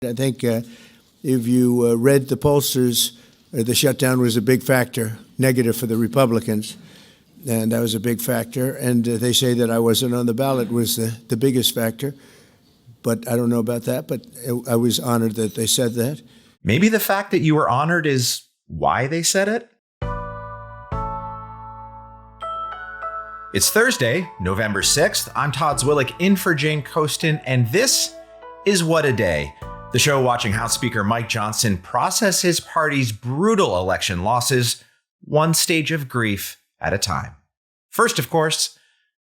I think if you read the pollsters, the shutdown was a big factor, negative for the Republicans, and that was a big factor. And they say that I wasn't on the ballot was the biggest factor. But I don't know about that, but I was honored that they said that. Maybe the fact that you were honored is why they said it? It's Thursday, November 6th. I'm Todd Zwillich in for Jane Coaston, and this is What a Day, the show watching House Speaker Mike Johnson process his party's brutal election losses, one stage of grief at a time. First, of course,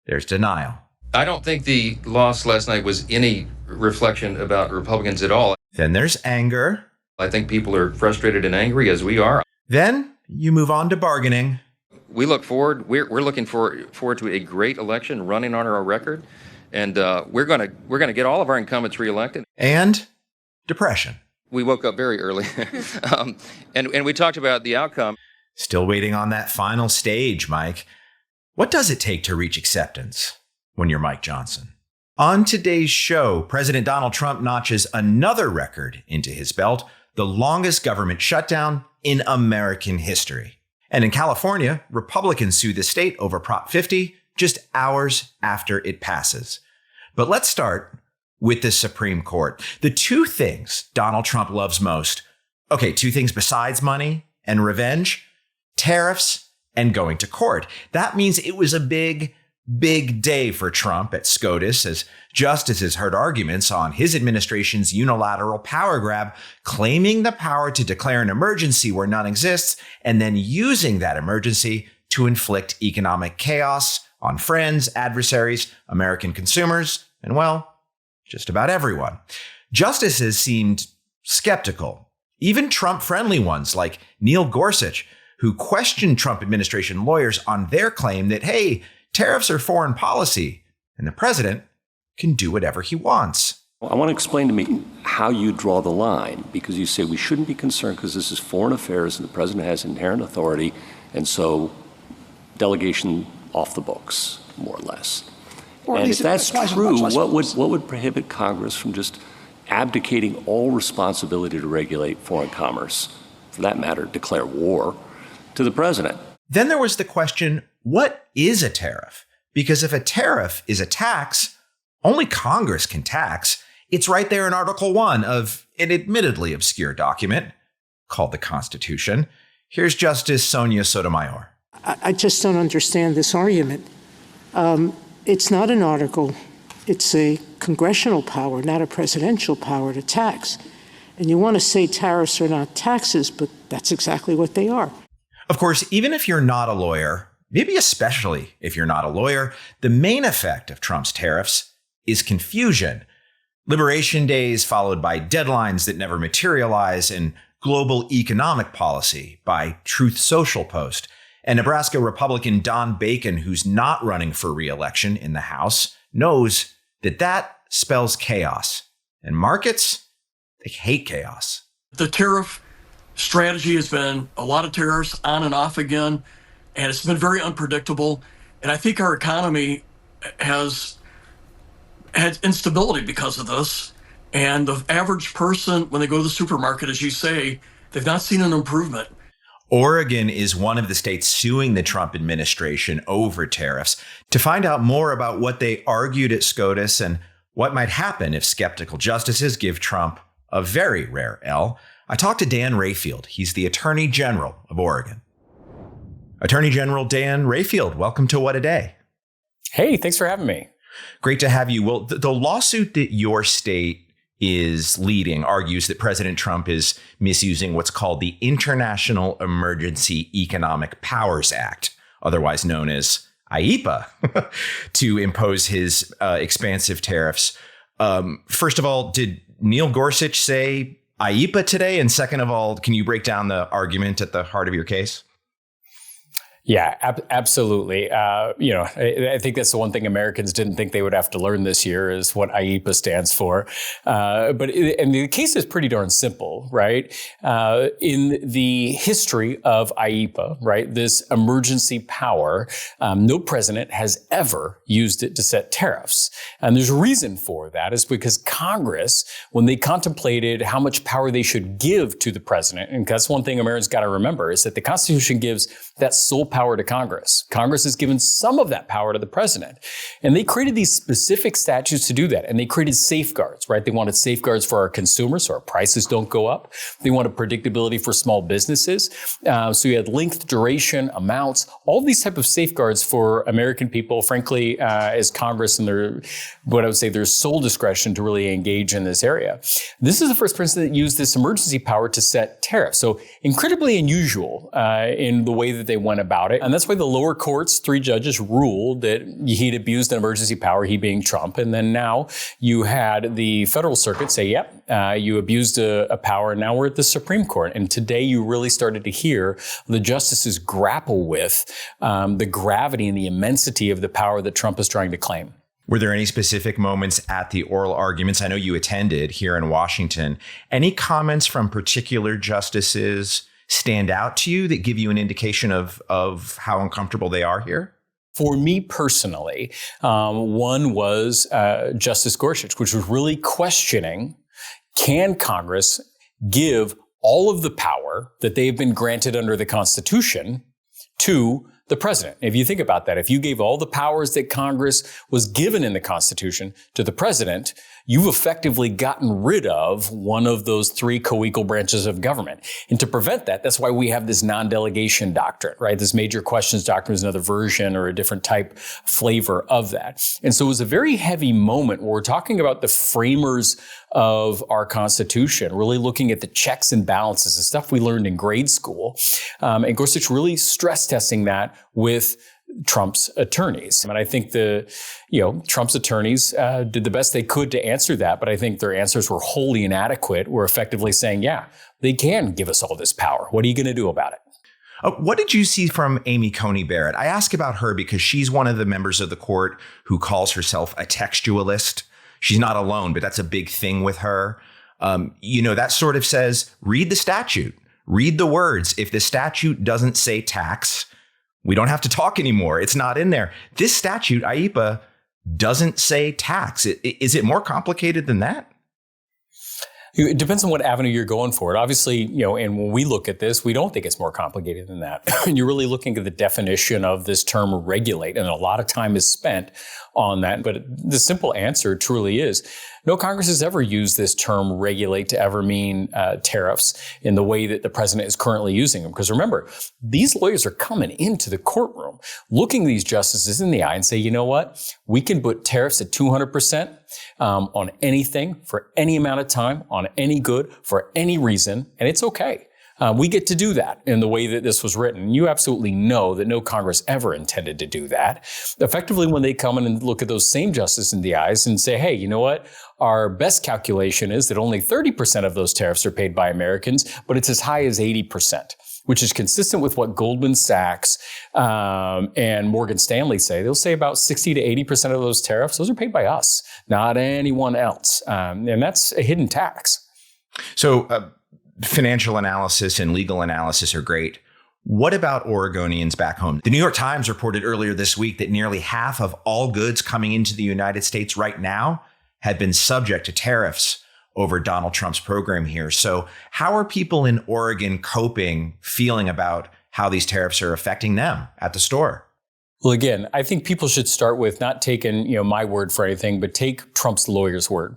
there's denial. I don't think the loss last night was any reflection about Republicans at all. Then there's anger. I think people are frustrated and angry, as we are. Then you move on to bargaining. We look forward. We're looking forward to a great election running on our record, and we're gonna get all of our incumbents reelected. And depression. We woke up very early, and we talked about the outcome. Still waiting on that final stage, Mike. What does it take to reach acceptance when you're Mike Johnson? On today's show, President Donald Trump notches another record into his belt, the longest government shutdown in American history. And in California, Republicans sue the state over Prop 50 just hours after it passes. But let's start with the Supreme Court. The two things Donald Trump loves most. Okay, two things besides money and revenge: tariffs and going to court. That means it was a big day for Trump at SCOTUS as justices heard arguments on his administration's unilateral power grab, claiming the power to declare an emergency where none exists, and then using that emergency to inflict economic chaos on friends, adversaries, American consumers, and, well, just about everyone. Justices seemed skeptical, even Trump-friendly ones like Neil Gorsuch, who questioned Trump administration lawyers on their claim that, hey, tariffs are foreign policy, and the president can do whatever he wants. I want to explain to me how you draw the line, because you say we shouldn't be concerned because this is foreign affairs and the president has inherent authority, and so delegation off the books, more or less. And if that's true, what would prohibit Congress from just abdicating all responsibility to regulate foreign commerce, for that matter, declare war, to the president? Then there was the question, what is a tariff? Because if a tariff is a tax, only Congress can tax. It's right there in Article 1 of an admittedly obscure document called the Constitution. Here's Justice Sonia Sotomayor. I just don't understand this argument. It's not an article. It's a congressional power, not a presidential power to tax. And you want to say tariffs are not taxes, but that's exactly what they are. Of course, even if you're not a lawyer, maybe especially if you're not a lawyer, the main effect of Trump's tariffs is confusion. Liberation days followed by deadlines that never materialize, and global economic policy by Truth Social Post. And Nebraska Republican Don Bacon, who's not running for re-election in the House, knows that that spells chaos. And markets, they hate chaos. The tariff strategy has been a lot of tariffs on and off again, and it's been very unpredictable. And I think our economy has had instability because of this. And the average person, when they go to the supermarket, as you say, they've not seen an improvement. Oregon is one of the states suing the Trump administration over tariffs. To find out more about what they argued at SCOTUS and what might happen if skeptical justices give Trump a very rare L, I talked to Dan Rayfield. He's the Attorney General of Oregon. Attorney General Dan Rayfield, welcome to What a Day. Hey, thanks for having me. Great to have you. Well, the lawsuit that your state is leading argues that President Trump is misusing what's called the International Emergency Economic Powers Act, otherwise known as IEPA, to impose his expansive tariffs. First of all, did Neil Gorsuch say IEPA today? And second of all, can you break down the argument at the heart of your case? Yeah, absolutely. I think that's the one thing Americans didn't think they would have to learn this year is what IEPA stands for. But the case is pretty darn simple. unusual, right? In the history of IEPA, right, this emergency power, no president has ever used it to set tariffs. And there's a reason for that, is because Congress, when they contemplated how much power they should give to the president, and that's one thing Americans got to remember, is that the Constitution gives that sole power to Congress. Congress has given some of that power to the president. And they created these specific statutes to do that. And they created safeguards, right? They wanted safeguards for our consumers so our prices don't go up. They wanted predictability for small businesses. So you had length, duration, amounts, all these type of safeguards for American people, frankly, as Congress and their sole discretion to really engage in this area. This is the first president that used this emergency power to set tariffs. So incredibly unusual in the way that they went about it. And that's why the lower courts, 3 judges, ruled that he'd abused an emergency power, he being Trump. And then now you had the federal circuit say, yep, you abused a power. Now we're at the Supreme Court. And today you really started to hear the justices grapple with the gravity and the immensity of the power that Trump is trying to claim. Were there any specific moments at the oral arguments? I know you attended here in Washington. Any comments from particular justices stand out to you that give you an indication of how uncomfortable they are here? For me personally, one was Justice Gorsuch, which was really questioning, can Congress give all of the power that they've been granted under the Constitution to the president? If you think about that, if you gave all the powers that Congress was given in the Constitution to the president, you've effectively gotten rid of one of those 3 co-equal branches of government. And to prevent that, that's why we have this non-delegation doctrine, right? This major questions doctrine is another version or a different type flavor of that. And so it was a very heavy moment where we're talking about the framers of our Constitution, really looking at the checks and balances, the stuff we learned in grade school. And Gorsuch really stress testing that with Trump's attorneys. And I think Trump's attorneys did the best they could to answer that, but I think their answers were wholly inadequate. We're effectively saying, yeah, they can give us all this power. What are you going to do about it? What did you see from Amy Coney Barrett? I ask about her because she's one of the members of the court who calls herself a textualist. She's not alone, but that's a big thing with her. That sort of says, read the statute, read the words. If the statute doesn't say tax, we don't have to talk anymore. It's not in there. This statute, IEPA, doesn't say tax. Is it more complicated than that? It depends on what avenue you're going for. It obviously, and when we look at this, we don't think it's more complicated than that. And you're really looking at the definition of this term regulate, and a lot of time is spent on that. But the simple answer truly is, no Congress has ever used this term regulate to ever mean tariffs in the way that the president is currently using them. Because remember, these lawyers are coming into the courtroom, looking these justices in the eye and say, you know what, we can put tariffs at 200% on anything for any amount of time, on any good, for any reason, and it's okay. We get to do that in the way that this was written. You absolutely know that no Congress ever intended to do that. Effectively, when they come in and look at those same justices in the eyes and say, hey, you know what? Our best calculation is that only 30% of those tariffs are paid by Americans, but it's as high as 80%, which is consistent with what Goldman Sachs and Morgan Stanley say. They'll say about 60 to 80% of those tariffs, those are paid by us, not anyone else. And that's a hidden tax. So, financial analysis and legal analysis are great. What about Oregonians back home? The New York Times reported earlier this week that nearly half of all goods coming into the United States right now have been subject to tariffs over Donald Trump's program here. So how are people in Oregon feeling about how these tariffs are affecting them at the store? Well, again, I think people should start with not taking my word for anything, but take Trump's lawyer's word.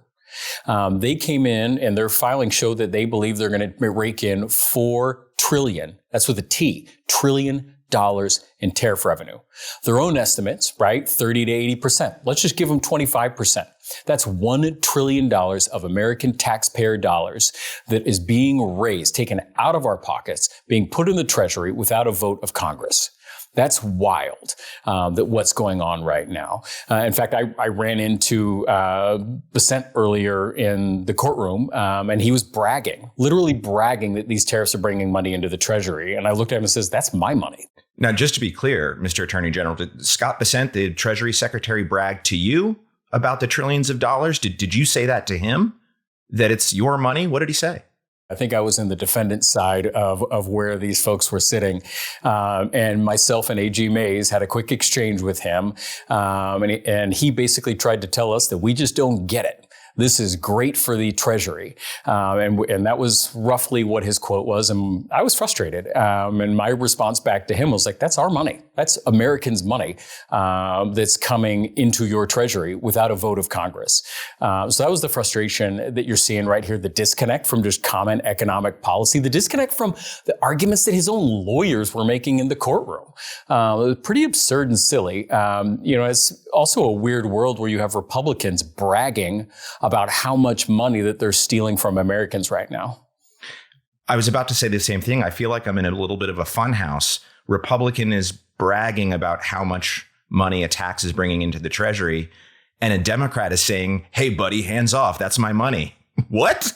They came in and their filings show that they believe they're going to rake in $4 trillion. That's with a T, trillion dollars in tariff revenue. Their own estimates, right? 30 to 80%. Let's just give them 25%. That's $1 trillion of American taxpayer dollars that is being raised, taken out of our pockets, being put in the Treasury without a vote of Congress. That's wild, that what's going on right now. In fact, I ran into Bessent earlier in the courtroom, and he was bragging, literally bragging that these tariffs are bringing money into the Treasury. And I looked at him and says, that's my money. Now, just to be clear, Mr. Attorney General, did Scott Bessent, the Treasury Secretary, brag to you about the trillions of dollars? Did you say that to him, that it's your money? What did he say? I think I was in the defendant's side of where these folks were sitting. And myself and A.G. Mays had a quick exchange with him. And he basically tried to tell us that we just don't get it. This is great for the Treasury. And that was roughly what his quote was. And I was frustrated. And my response back to him was like, that's our money. That's Americans' money that's coming into your Treasury without a vote of Congress. So that was the frustration that you're seeing right here, the disconnect from just common economic policy, the disconnect from the arguments that his own lawyers were making in the courtroom. It was pretty absurd and silly. It's also a weird world where you have Republicans bragging about how much money that they're stealing from Americans right now. I was about to say the same thing. I feel like I'm in a little bit of a fun house. Republican is bragging about how much money a tax is bringing into the Treasury, and a Democrat is saying, hey, buddy, hands off. That's my money. What?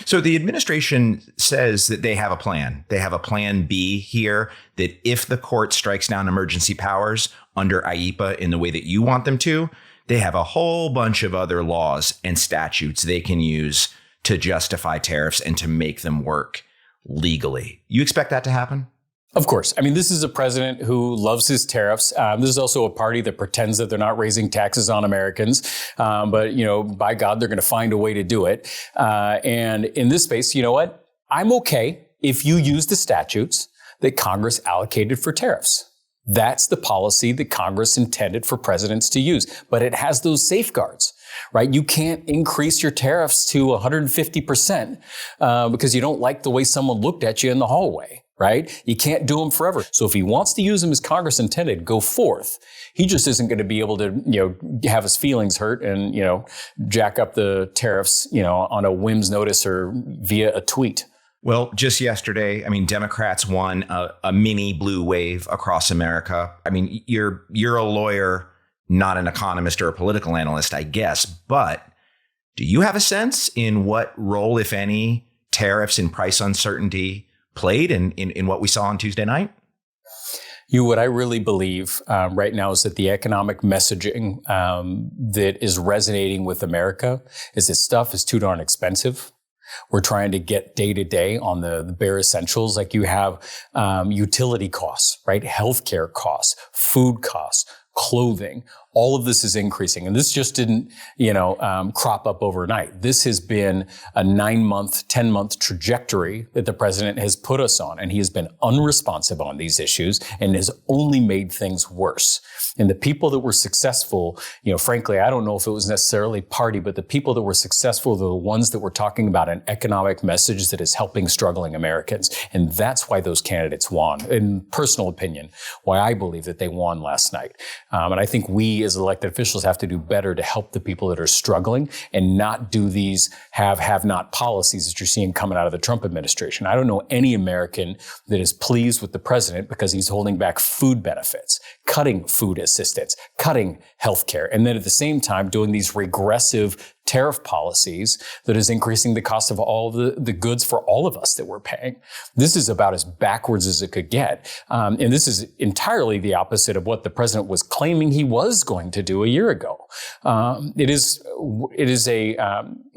So the administration says that they have a plan. They have a plan B here, that if the court strikes down emergency powers under IEPA in the way that you want them to, they have a whole bunch of other laws and statutes they can use to justify tariffs and to make them work legally. You expect that to happen? Of course. I mean, this is a president who loves his tariffs. This is also a party that pretends that they're not raising taxes on Americans. But, by God, they're going to find a way to do it. And in this space, you know what? I'm okay if you use the statutes that Congress allocated for tariffs. That's the policy that Congress intended for presidents to use. But it has those safeguards, right? You can't increase your tariffs to 150% because you don't like the way someone looked at you in the hallway, right? You can't do them forever. So if he wants to use them as Congress intended, go forth. He just isn't going to be able to, have his feelings hurt and, jack up the tariffs, on a whim's notice or via a tweet. Well, just yesterday, Democrats won a mini blue wave across America. You're a lawyer, not an economist or a political analyst, I guess. But do you have a sense in what role, if any, tariffs and price uncertainty played in what we saw on Tuesday night? What I really believe right now is that the economic messaging that is resonating with America is that stuff is too darn expensive. We're trying to get day to day on the bare essentials. Like you have utility costs, right? Healthcare costs, food costs, clothing. All of this is increasing. And this just didn't, crop up overnight. This has been a 9-month, 10-month trajectory that the president has put us on. And he has been unresponsive on these issues and has only made things worse. And the people that were successful, frankly, I don't know if it was necessarily party, but the people that were successful are the ones that were talking about an economic message that is helping struggling Americans. And that's why those candidates won. In personal opinion, why I believe that they won last night. And I think we as elected officials have to do better to help the people that are struggling and not do these have-not policies that you're seeing coming out of the Trump administration. I don't know any American that is pleased with the president because he's holding back food benefits, cutting food assistance, cutting health care, and then at the same time doing these regressive tariff policies that is increasing the cost of all of the goods for all of us that we're paying. This is about as backwards as it could get. And this is entirely the opposite of what the president was claiming he was going to do a year ago. It is a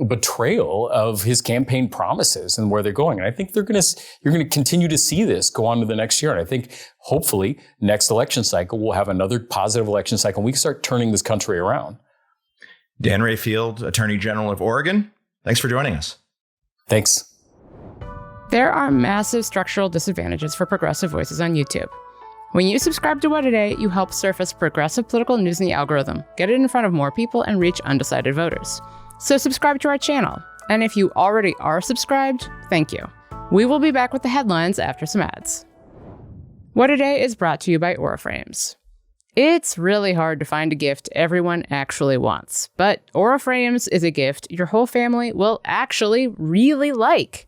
betrayal of his campaign promises and where they're going. And I think you're going to continue to see this go on to the next year. And I think hopefully next election cycle, we'll have another positive election cycle and we can start turning this country around. Dan Rayfield, Attorney General of Oregon, thanks for joining us. Thanks. There are massive structural disadvantages for progressive voices on YouTube. When you subscribe to What A Day, you help surface progressive political news in the algorithm, get it in front of more people, and reach undecided voters. So subscribe to our channel. And if you already are subscribed, thank you. We will be back with the headlines after some ads. What A Day is brought to you by Aura Frames. It's really hard to find a gift everyone actually wants, but Aura Frames is a gift your whole family will actually really like.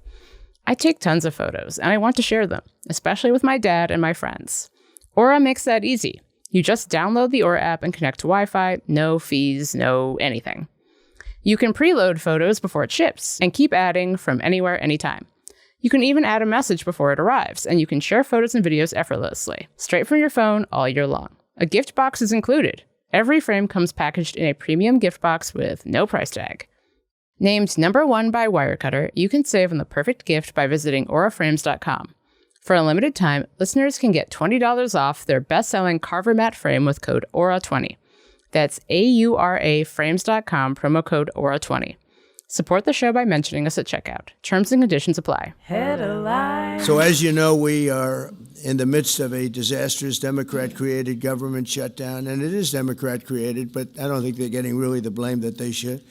I take tons of photos and I want to share them, especially with my dad and my friends. Aura makes that easy. You just download the Aura app and connect to Wi-Fi, no fees, no anything. You can preload photos before it ships and keep adding from anywhere, anytime. You can even add a message before it arrives, and you can share photos and videos effortlessly, straight from your phone all year long. A gift box is included. Every frame comes packaged in a premium gift box with no price tag. Named #1 by Wirecutter, you can save on the perfect gift by visiting auraframes.com. For a limited time, listeners can get $20 off their best-selling Carver Mat frame with code AURA20. That's AURAFrames.com, promo code AURA20. Support the show by mentioning us at checkout. Terms and conditions apply. So as you know, we are in the midst of a disastrous Democrat-created government shutdown, and it is Democrat-created, but I don't think they're getting really the blame that they should.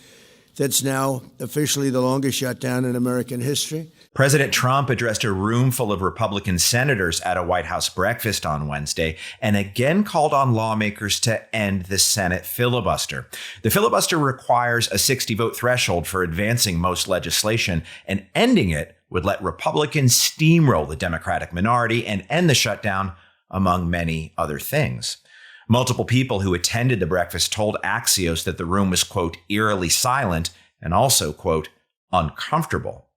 That's now officially the longest shutdown in American history. President Trump addressed a room full of Republican senators at a White House breakfast on Wednesday and again called on lawmakers to end the Senate filibuster. The filibuster requires a 60-vote threshold for advancing most legislation, and ending it would let Republicans steamroll the Democratic minority and end the shutdown, among many other things. Multiple people who attended the breakfast told Axios that the room was, quote, eerily silent and also, quote, uncomfortable.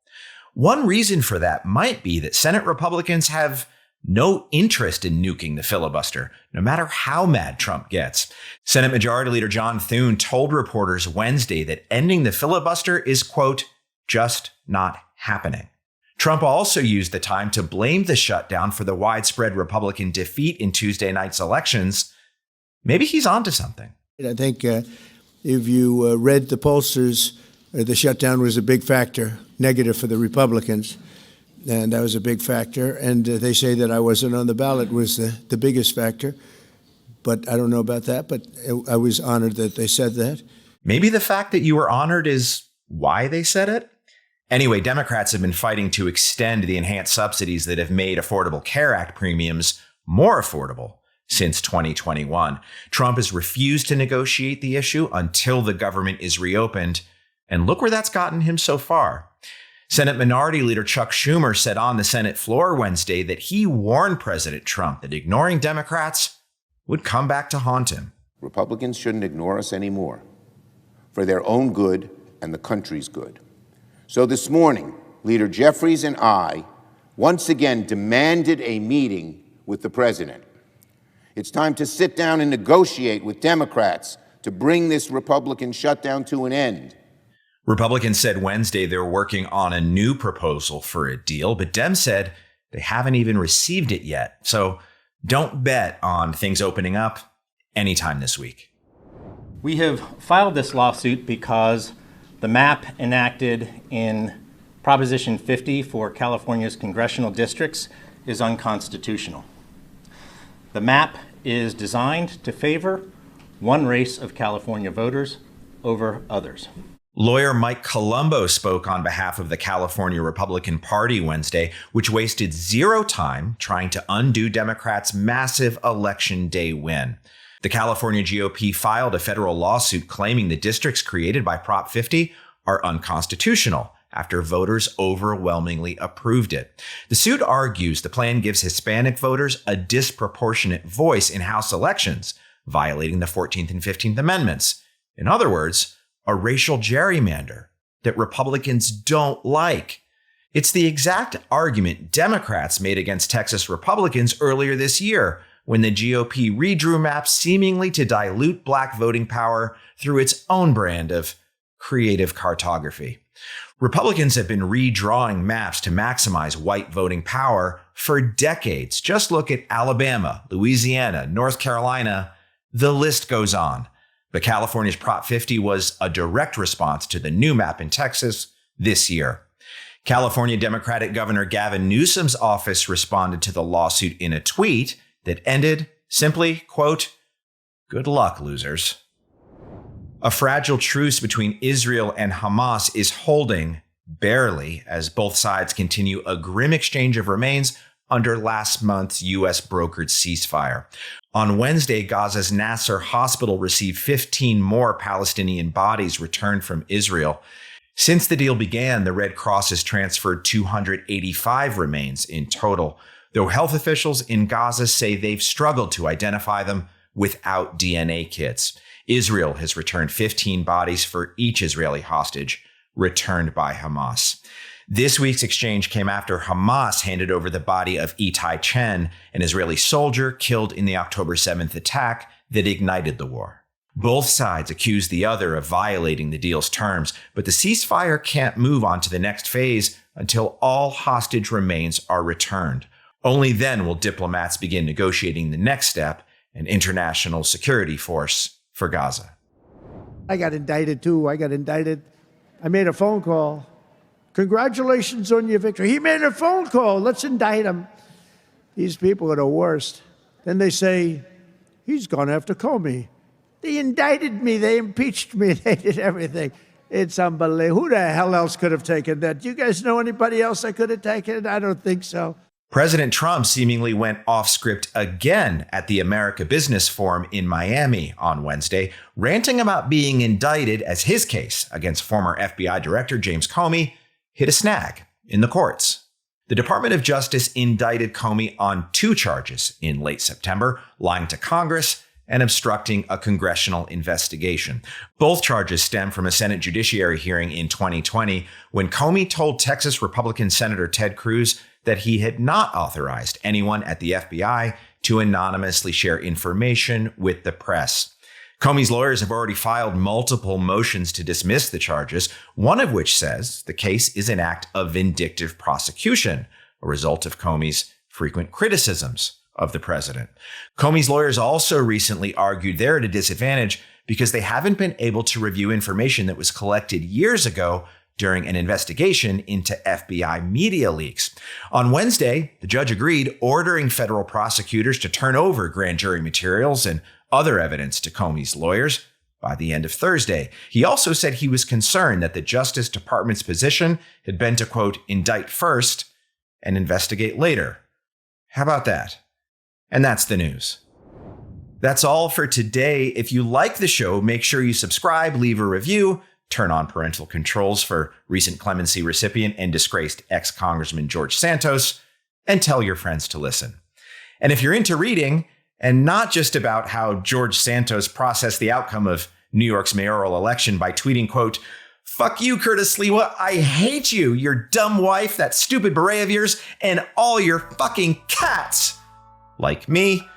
One reason for that might be that Senate Republicans have no interest in nuking the filibuster, no matter how mad Trump gets. Senate Majority Leader John Thune told reporters Wednesday that ending the filibuster is, quote, just not happening. Trump also used the time to blame the shutdown for the widespread Republican defeat in Tuesday night's elections. Maybe he's onto something. I think if you read the pollsters, the shutdown was a big factor, negative for the Republicans, and that was a big factor. And they say that I wasn't on the ballot was the biggest factor, but I don't know about that, but I was honored that they said that. Maybe the fact that you were honored is why they said it? Anyway, Democrats have been fighting to extend the enhanced subsidies that have made Affordable Care Act premiums more affordable since 2021. Trump has refused to negotiate the issue until the government is reopened. And look where that's gotten him so far. Senate Minority Leader Chuck Schumer said on the Senate floor Wednesday that he warned President Trump that ignoring Democrats would come back to haunt him. Republicans shouldn't ignore us anymore for their own good and the country's good. So this morning, Leader Jeffries and I once again demanded a meeting with the president. It's time to sit down and negotiate with Democrats to bring this Republican shutdown to an end. Republicans said Wednesday they're working on a new proposal for a deal, but Dems said they haven't even received it yet. So don't bet on things opening up anytime this week. We have filed this lawsuit because the map enacted in Proposition 50 for California's congressional districts is unconstitutional. The map is designed to favor one race of California voters over others. Lawyer Mike Colombo spoke on behalf of the California Republican Party Wednesday, which wasted zero time trying to undo Democrats' massive Election Day win. The California GOP filed a federal lawsuit claiming the districts created by Prop 50 are unconstitutional after voters overwhelmingly approved it. The suit argues the plan gives Hispanic voters a disproportionate voice in House elections, violating the 14th and 15th Amendments. In other words, a racial gerrymander that Republicans don't like. It's the exact argument Democrats made against Texas Republicans earlier this year when the GOP redrew maps seemingly to dilute black voting power through its own brand of creative cartography. Republicans have been redrawing maps to maximize white voting power for decades. Just look at Alabama, Louisiana, North Carolina. The list goes on. But California's Prop 50 was a direct response to the new map in Texas this year. California Democratic Governor Gavin Newsom's office responded to the lawsuit in a tweet that ended simply, quote, "Good luck, losers." A fragile truce between Israel and Hamas is holding, barely, as both sides continue a grim exchange of remains under last month's U.S. brokered ceasefire. On Wednesday, Gaza's Nasser hospital received 15 more Palestinian bodies returned from Israel. Since the deal began, the Red Cross has transferred 285 remains in total, though health officials in Gaza say they've struggled to identify them without DNA kits. Israel has returned 15 bodies for each Israeli hostage returned by Hamas. This week's exchange came after Hamas handed over the body of Itai Chen, an Israeli soldier killed in the October 7th attack that ignited the war. Both sides accuse the other of violating the deal's terms, but the ceasefire can't move on to the next phase until all hostage remains are returned. Only then will diplomats begin negotiating the next step, an international security force for Gaza. I got indicted too. I made a phone call. Congratulations on your victory. He made a phone call. Let's indict him. These people are the worst. Then they say, he's gone after Comey. They indicted me. They impeached me. They did everything. It's unbelievable. Who the hell else could have taken that? Do you guys know anybody else that could have taken it? I don't think so. President Trump seemingly went off script again at the America Business Forum in Miami on Wednesday, ranting about being indicted as his case against former FBI Director James Comey hit a snag in the courts. The Department of Justice indicted Comey on 2 charges in late September, lying to Congress and obstructing a congressional investigation. Both charges stem from a Senate Judiciary hearing in 2020 when Comey told Texas Republican Senator Ted Cruz that he had not authorized anyone at the FBI to anonymously share information with the press. Comey's lawyers have already filed multiple motions to dismiss the charges, one of which says the case is an act of vindictive prosecution, a result of Comey's frequent criticisms of the president. Comey's lawyers also recently argued they're at a disadvantage because they haven't been able to review information that was collected years ago during an investigation into FBI media leaks. On Wednesday, the judge agreed, ordering federal prosecutors to turn over grand jury materials and other evidence to Comey's lawyers by the end of Thursday. He also said he was concerned that the Justice Department's position had been to, quote, indict first and investigate later. How about that? And that's the news. That's all for today. If you like the show, make sure you subscribe, leave a review, turn on parental controls for recent clemency recipient and disgraced ex-Congressman George Santos, and tell your friends to listen. And if you're into reading, and not just about how George Santos processed the outcome of New York's mayoral election by tweeting, quote, "Fuck you, Curtis Sliwa. I hate you, your dumb wife, that stupid beret of yours, and all your fucking cats." Like me,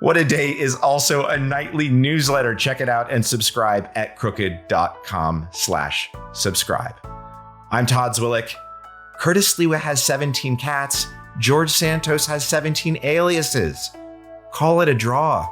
What a Day is also a nightly newsletter. Check it out and subscribe at crooked.com/subscribe. I'm Todd Zwillick. Curtis Sliwa has 17 cats. George Santos has 17 aliases. Call it a draw.